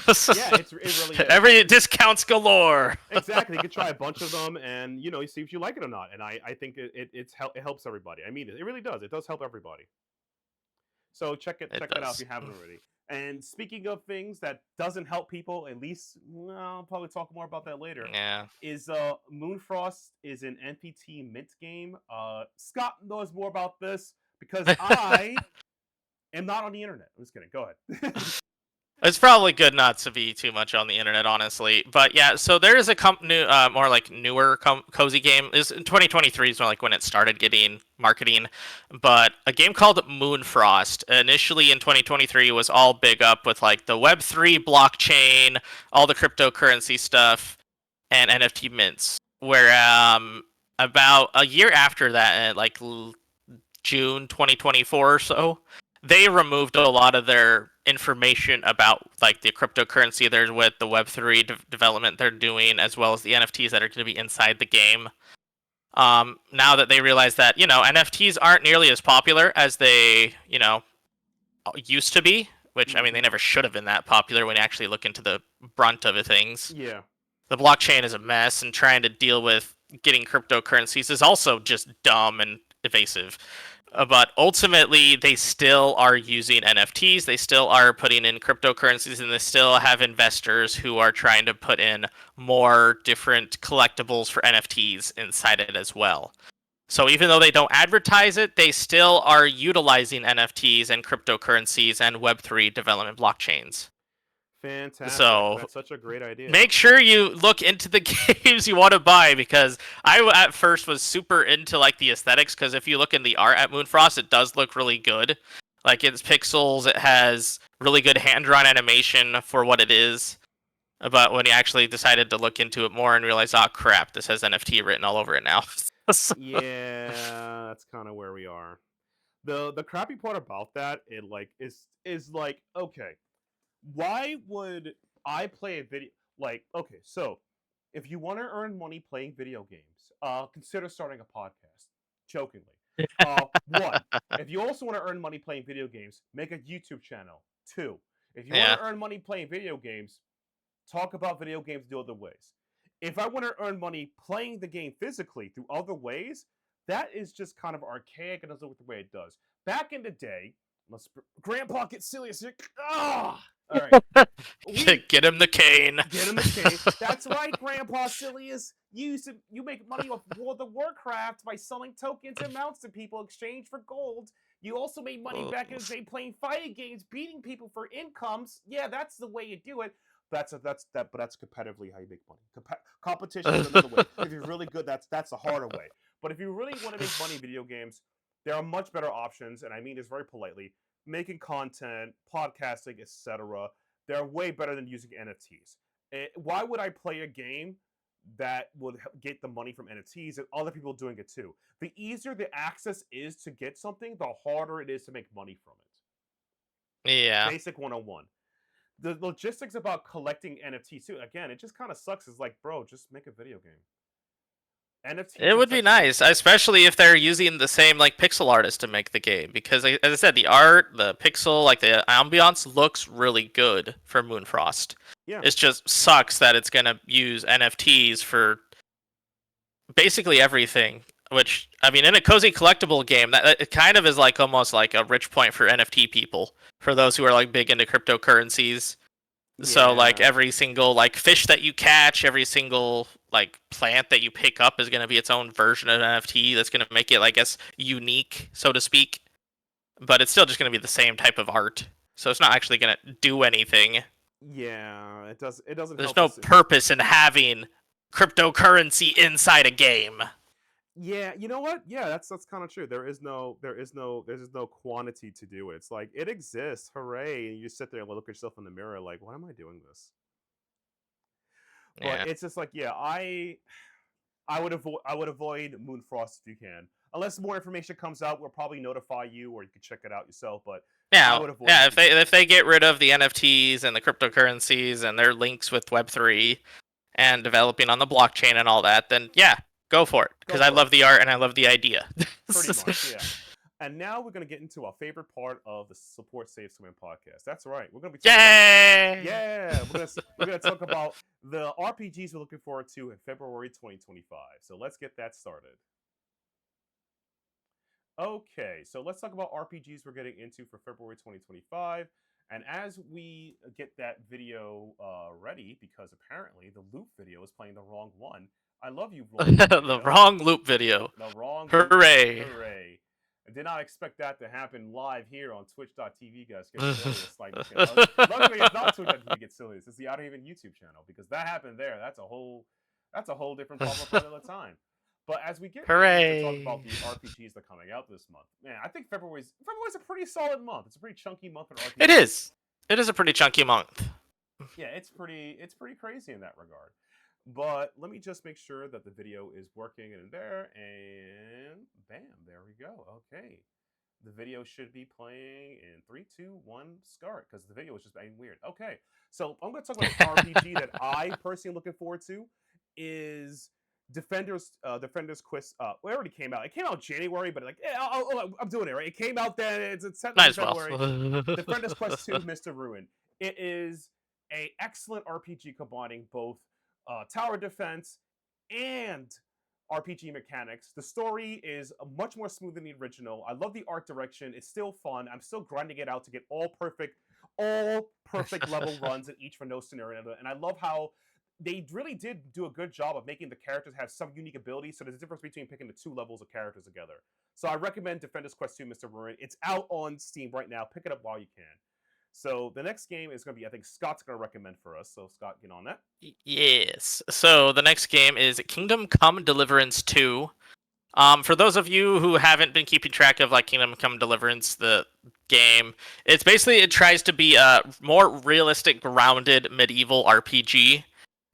it really is. Every discounts galore. Exactly. You can try a bunch of them, and you see if you like it or not. And I think it helps everybody. I mean, it really does. It does help everybody. So check that out if you haven't already. And speaking of things that doesn't help people, at least I'll probably talk more about that later. Yeah. Is Moonfrost is an NFT mint game. Scott knows more about this because I am not on the internet. I'm just kidding. Go ahead. It's probably good not to be too much on the internet, honestly. But yeah, so there is a company, more like newer cozy game. Is 2023 is like when it started getting marketing. But a game called Moonfrost, initially in 2023, was all big up with like the Web3 blockchain, all the cryptocurrency stuff, and NFT mints. Where about a year after that, like June 2024 or so, they removed a lot of their information about like the cryptocurrency they're with, the Web3 development they're doing, as well as the NFTs that are going to be inside the game. Now that they realize that, NFTs aren't nearly as popular as they, used to be, which, I mean, they never should have been that popular when you actually look into the brunt of things. Yeah. The blockchain is a mess, and trying to deal with getting cryptocurrencies is also just dumb and evasive. But ultimately, they still are using NFTs, they still are putting in cryptocurrencies, and they still have investors who are trying to put in more different collectibles for NFTs inside it as well. So even though they don't advertise it, they still are utilizing NFTs and cryptocurrencies and Web3 development blockchains. Fantastic. So that's such a great idea. Make sure you look into the games you want to buy, because I at first was super into like the aesthetics, because if you look in the art at Moonfrost, it does look really good. Like it's pixels, it has really good hand-drawn animation for what it is. But when he actually decided to look into it more and realize, oh crap, this has NFT written all over it now. Yeah, that's kind of where we are. The crappy part about that, it like is like, okay, why would I play a video like, okay, so if you want to earn money playing video games, consider starting a podcast. Jokingly. One, if you also want to earn money playing video games, make a YouTube channel. Two, if you want Yeah. to earn money playing video games, talk about video games the other ways. If I want to earn money playing the game physically through other ways, that is just kind of archaic and doesn't work the way it does. Back in the day, Grandpa get serious. Ah, all right. Get him the cane. Get him the cane. That's right, Grandpa Silius. You make money off World of Warcraft by selling tokens and mounts to people in exchange for gold. You also made money back in the day playing fighting games, beating people for incomes. Yeah, that's the way you do it. But that's competitively how you make money. Competition is another way. If you're really good, that's the harder way. But if you really want to make money in video games, there are much better options, and I mean this very politely. Making content, podcasting, etc. They're way better than using NFTs. Why would I play a game that would get the money from NFTs and other people doing it too? The easier the access is to get something, the harder it is to make money from it. Yeah. Basic 101. The logistics about collecting NFTs too, again, it just kind of sucks. It's like, bro, just make a video game. NFTs. It would be nice, especially if they're using the same like pixel artist to make the game, because as I said, the art, the pixel, like the ambiance looks really good for Moonfrost. Yeah. It just sucks that it's gonna use NFTs for basically everything. Which, I mean, in a cozy collectible game, that it kind of is like almost like a rich point for NFT people, for those who are like big into cryptocurrencies. Yeah. So like every single like fish that you catch, every single like plant that you pick up is gonna be its own version of NFT that's gonna make it, I guess, unique, so to speak. But it's still just gonna be the same type of art. So it's not actually gonna do anything. Yeah, it doesn't. There's no purpose in having cryptocurrency inside a game. Yeah, you know what? Yeah, that's kind of true. There's no quantity to do it. It's like it exists, hooray! And you sit there and look at yourself in the mirror, like, why am I doing this? Yeah. But it's just like, yeah, I would avoid Moonfrost if you can. Unless more information comes out, we'll probably notify you, or you can check it out yourself. But Yeah, I would avoid yeah. If they get rid of the NFTs and the cryptocurrencies and their links with Web3 and developing on the blockchain and all that, then yeah, go for it. Because I love the art and I love the idea. Pretty much, yeah. And now we're going to get into our favorite part of the Support Save Scumming podcast. That's right. We're going to be talking we're going to talk about the RPGs we're looking forward to in February 2025. So let's get that started. Okay, so let's talk about RPGs we're getting into for February 2025. And as we get that video ready, because apparently the loop video is playing the wrong one. I love you, the wrong loop video. The wrong Hooray. Loop. Hooray. I did not expect that to happen live here on twitch.tv, guys. Get serious. Luckily, it's not twitch.tv get serious. It's the Outerhaven YouTube channel, because that happened there. That's a whole different problem for another time. But as we get ready to talk about the RPGs that are coming out this month, man, I think February's a pretty solid month. It's a pretty chunky month for RPGs. It is. It is a pretty chunky month. Yeah, it's pretty crazy in that regard. But let me just make sure that the video is working in there, and bam, there we go. Okay. The video should be playing in 3, 2, 1, start, because the video is just being weird. Okay, so I'm going to talk about an RPG that I personally am looking forward to is Defender's Quest. It already came out. It came out in January, but like, yeah, I'm doing it, right? It came out then. It's February. Defender's Quest 2, Mr. Ruin. It is an excellent RPG combining both tower defense and RPG mechanics. The story is much more smooth than the original. I love the art direction. It's still fun. I'm still grinding it out to get all perfect level runs in each for no scenario. And I love how they really did do a good job of making the characters have some unique abilities. So there's a difference between picking the 2 levels of characters together. So I recommend Defender's Quest 2, Mr. Ruin. It's out on Steam right now. Pick it up while you can. So the next game is going to be, I think Scott's going to recommend for us. So Scott, get on that. Yes. So the next game is Kingdom Come Deliverance 2. For those of you who haven't been keeping track of like Kingdom Come Deliverance, the game. It tries to be a more realistic, grounded medieval RPG.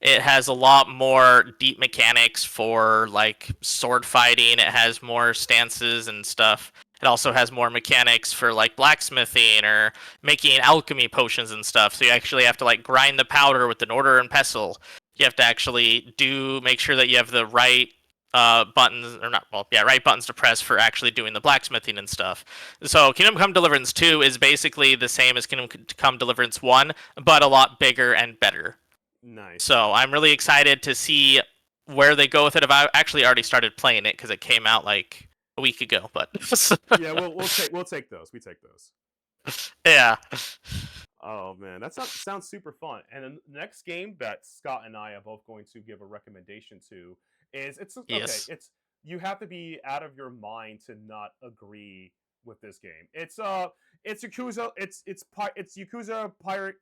It has a lot more deep mechanics for like sword fighting. It has more stances and stuff. It also has more mechanics for like blacksmithing or making alchemy potions and stuff. So you actually have to like grind the powder with an order and pestle. You have to actually make sure that you have the right buttons or not well yeah right buttons to press for actually doing the blacksmithing and stuff. So Kingdom Come Deliverance 2 is basically the same as Kingdom Come Deliverance 1, but a lot bigger and better. Nice. So I'm really excited to see where they go with it. I've actually already started playing it because it came out like a week ago. But Yeah, we'll take those. We take those. Yeah. Oh man, that sounds super fun. And then the next game that Scott and I are both going to give a recommendation to is Yes. it's you have to be out of your mind to not agree with this game. It's Yakuza. It's Yakuza Pirate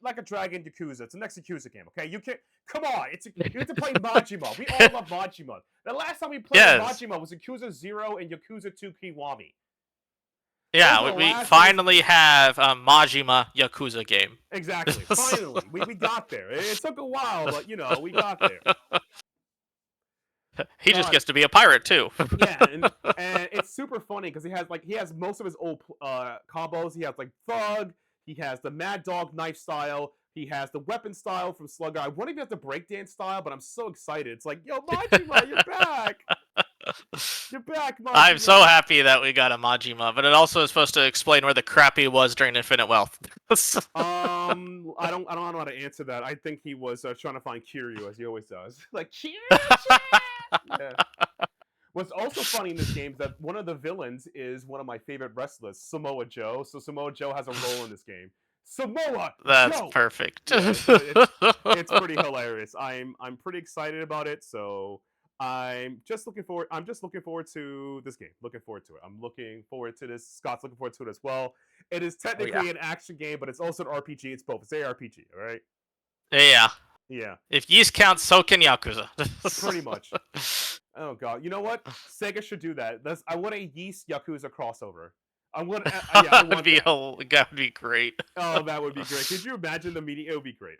like a dragon Yakuza. It's the next Yakuza game. Okay, you can come on. You have to play Majima. We all love Majima. The last time we played Majima was Yakuza 0 and Yakuza 2 Kiwami. Yeah, we finally have a Majima Yakuza game. Exactly. Finally, we got there. It took a while, but we got there. He just gets to be a pirate too. Yeah, and it's super funny because he has most of his old combos. He has like Thug. He has the Mad Dog knife style. He has the weapon style from Slugger. I wonder if he has the breakdance style, but I'm so excited. It's like, yo, Majima, you're back. You're back, Majima. I'm so happy that we got a Majima, but it also is supposed to explain where the crap he was during Infinite Wealth. I don't know how to answer that. I think he was trying to find Kiryu, as he always does. Like, Kiryu! Yeah. What's also funny in this game is that one of the villains is one of my favorite wrestlers, Samoa Joe. So Samoa Joe has a role in this game. Samoa That's Joe! perfect. Yeah, it's pretty hilarious. I'm pretty excited about it. So I'm just looking forward to this game. Looking forward to it. I'm looking forward to this. Scott's looking forward to it as well. It is technically an action game, but it's also an RPG. It's both. It's ARPG, all right? Yeah. Yeah. If Ys counts, so can Yakuza. Pretty much. Oh god. You know what? Sega should do that. I want a Ys Yakuza crossover. That would be great. Oh, that would be great. Could you imagine the media? It would be great.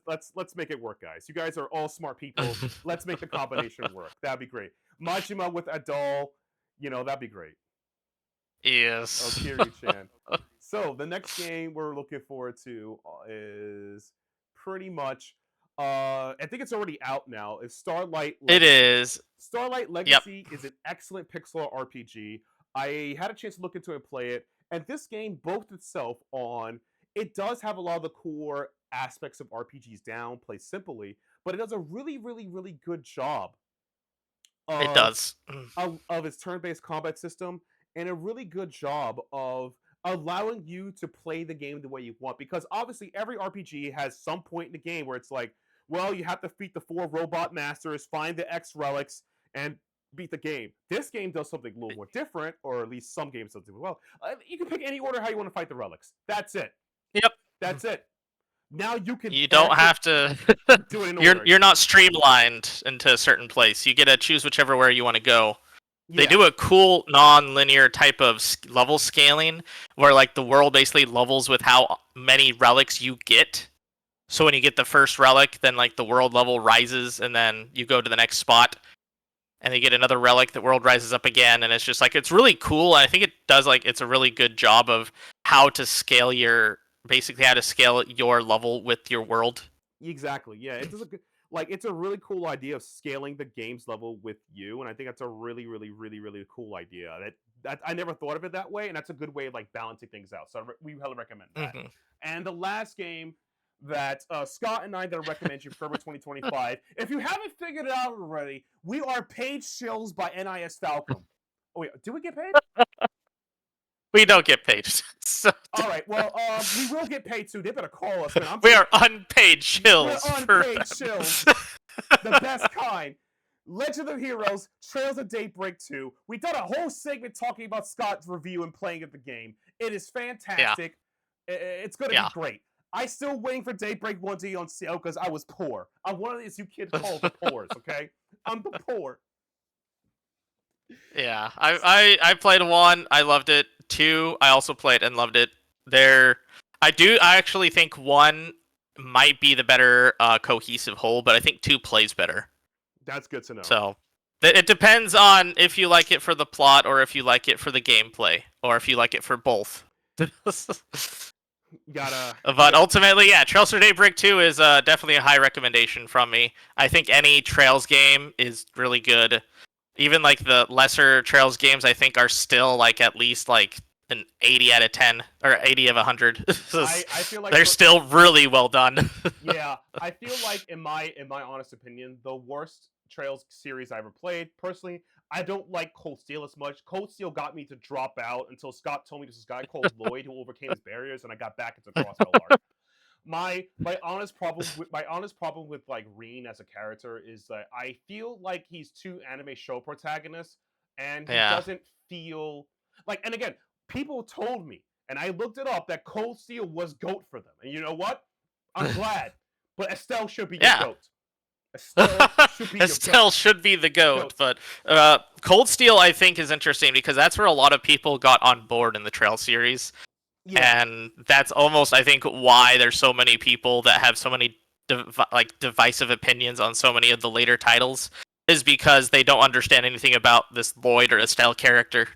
Let's make it work, guys. You guys are all smart people. Let's make the combination work. That'd be great. Majima with a doll, that'd be great. Yes. Oh, Kiryu-chan. So the next game we're looking forward to is pretty much. I think it's already out now. It's Starlight Legacy. It is. Starlight Legacy is an excellent pixel art RPG. I had a chance to look into it and play it, and this game boasts itself on. It does have a lot of the core aspects of RPGs down, played simply, but it does a really, really, really good job. It does. Of its turn-based combat system, and a really good job of allowing you to play the game the way you want. Because obviously, every RPG has some point in the game where it's like, well, you have to defeat the 4 robot masters, find the X relics, and beat the game. This game does something a little more different, or at least some games do well. You can pick any order how you want to fight the relics. That's it. Yep. That's it. Now you can. You don't have to do it in order. You're not streamlined into a certain place. You get to choose whichever way you want to go. They do a cool non-linear type of level scaling where like the world basically levels with how many relics you get. So when you get the first relic, then like the world level rises and then you go to the next spot and you get another relic, the world rises up again, and it's just like it's really cool. And I think it does it's a really good job of how to scale your level with your world. Exactly. Yeah, it does a good it's a really cool idea of scaling the game's level with you, and I think that's a really, really, really, really cool idea. That I never thought of it that way, and that's a good way of balancing things out. So we highly recommend that. Mm-hmm. And the last game that Scott and I are going to recommend you for February 2025. If you haven't figured it out already, we are paid shills by NIS Falcom. Oh wait, do we get paid? We don't get paid. So all right, well, we will get paid too. They better call us. Man. We are unpaid shills. We're unpaid shills. The best kind. Legend of Heroes, Trails of Daybreak 2. We've done a whole segment talking about Scott's review and playing of the game. It is fantastic. Yeah. It's going to be great. I still waiting for Daybreak 1 to be on sale because I was poor. I'm one of these you kids called the poors, okay? I'm the poor. Yeah, I played 1. I loved it. 2, I also played and loved it. I actually think 1 might be the better cohesive whole, but I think 2 plays better. That's good to know. So it depends on if you like it for the plot or if you like it for the gameplay or if you like it for both. But ultimately, yeah, Trails Through Daybreak 2 is definitely a high recommendation from me. I think any Trails game is really good. Even like the lesser Trails games, I think are still like at least like an 80 out of 10 or 80 of 100. I feel like they're still really well done. Yeah, I feel like in my honest opinion, the worst Trails series I ever played. Personally, I don't like Cold Steel as much. Cold Steel got me to drop out until Scott told me there's this guy called Lloyd who overcame his barriers, and I got back into Crossbell Arc. My honest problem with like Reen as a character is that I feel like he's too anime show protagonist, and he doesn't feel like. And again, people told me, and I looked it up, that Cold Steel was GOAT for them. And you know what? I'm glad, but Estelle should be your GOAT. Estelle should be the GOAT, but Cold Steel I think is interesting because that's where a lot of people got on board in the Trail series. Yeah. And that's almost, I think, why there's so many people that have so many divisive opinions on so many of the later titles, is because they don't understand anything about this Lloyd or Estelle character.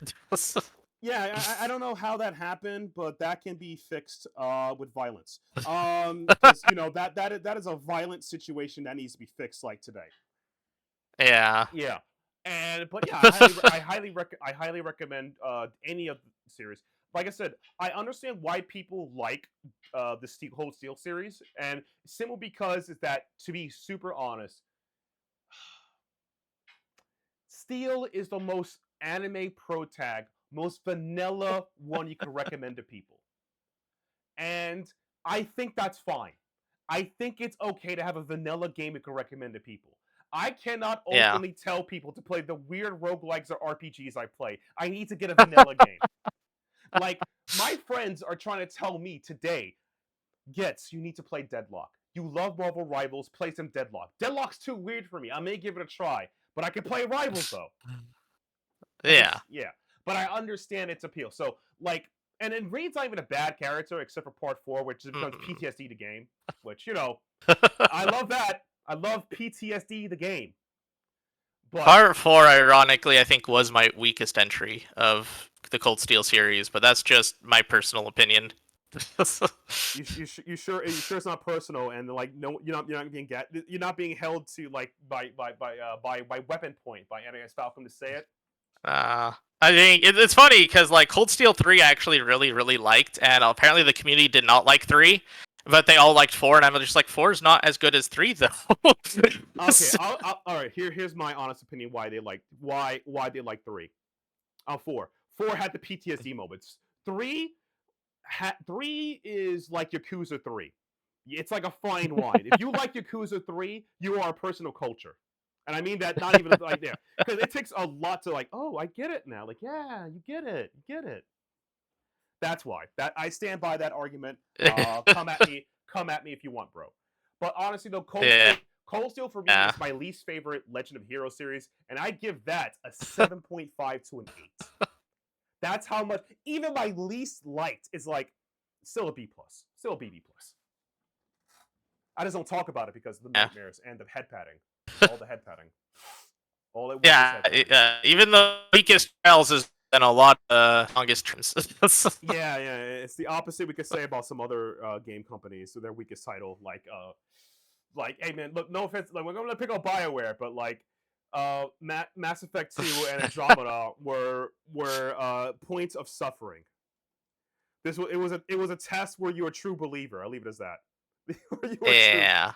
Yeah, I don't know how that happened, but that can be fixed with violence. Because that is a violent situation that needs to be fixed, like today. Yeah. Yeah, but yeah, I highly recommend any of the series. Like I said, I understand why people like the Cold Steel series, and simple because is that, to be super honest, Steel is the most anime protag, most vanilla one you could recommend to people. And I think that's fine. I think it's okay to have a vanilla game you can recommend to people. I cannot openly tell people to play the weird roguelikes or RPGs I play. I need to get a vanilla game. Like, my friends are trying to tell me today, Gets, you need to play Deadlock. You love Marvel Rivals, play some Deadlock. Deadlock's too weird for me. I may give it a try, but I can play Rivals, though. Yeah. Yeah. But I understand its appeal. So, like, and then Reed's not even a bad character, except for Part 4, which becomes PTSD the game. Which, I love that. I love PTSD the game. But Part 4, ironically, I think was my weakest entry of the Cold Steel series, but that's just my personal opinion. you sure it's not personal, and like, no, you're not being held to like by weapon point by NAS Falcon to say it. I think it's funny because like Cold Steel 3 I actually really liked, and apparently the community did not like 3, but they all liked 4, and I'm just like, 4 is not as good as 3 though. Okay, all right. Here's my honest opinion why they like 3. 4 had the PTSD moments. 3 is like Yakuza 3. It's like a fine wine. If you like Yakuza 3, you are a person of culture. And I mean that not even like there. Because it takes a lot to like, oh, I get it now. Like, yeah, you get it. That's why. That I stand by that argument. Come at me if you want, bro. But honestly though, Cold Steel for me is my least favorite Legend of Heroes series, and I give that a 7.5 to an 8. That's how much. Even my least liked is like still a B+, still a BB+. I just don't talk about it because of the nightmares and the head padding. All the head padding. All it was even the weakest trials is than a lot of longest trims. yeah, it's the opposite we could say about some other game companies. So their weakest title, like, hey man, look, no offense, like we're gonna pick up BioWare, but like, Mass Effect 2 and Andromeda were points of suffering. It was a test where you're a true believer. I'll leave it as that. Yeah.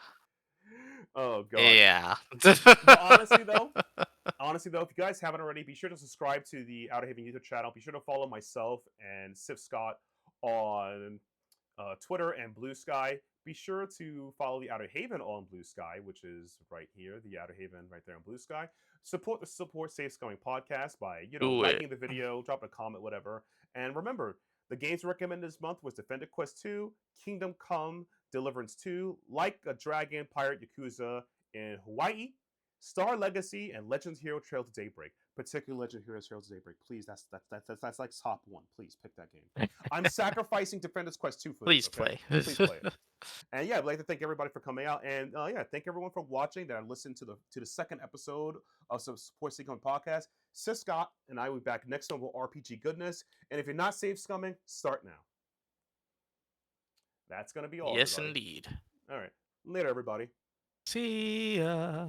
Oh god. Yeah. But honestly though, if you guys haven't already, be sure to subscribe to the Outerhaven YouTube channel. Be sure to follow myself and Sif Scott on Twitter and Blue Sky. Be sure to follow the Outerhaven on Blue Sky, which is right here, the Outerhaven right there on Blue Sky. Support the Support Save Scumming podcast by liking the video, drop a comment, whatever. And remember, the games recommended this month was Defender Quest 2, Kingdom Come, Deliverance 2, Like a Dragon, Pirate Yakuza in Hawaii, Star Legacy and Legends Hero Trail to Daybreak. Particularly Legend Hero Trail to Daybreak. Please, that's like top one. Please pick that game. I'm sacrificing Defenders Quest 2 for Please this, okay? play. Please play it. And yeah, I'd like to thank everybody for coming out, and yeah, thank everyone for watching. That I listened to the second episode of some Support Save Scumming podcast. Sis Scott and I will be back next time with RPG goodness. And if you're not Save Scumming, start now. That's gonna be all. Yes, everybody. indeed. All right, later, everybody. See ya.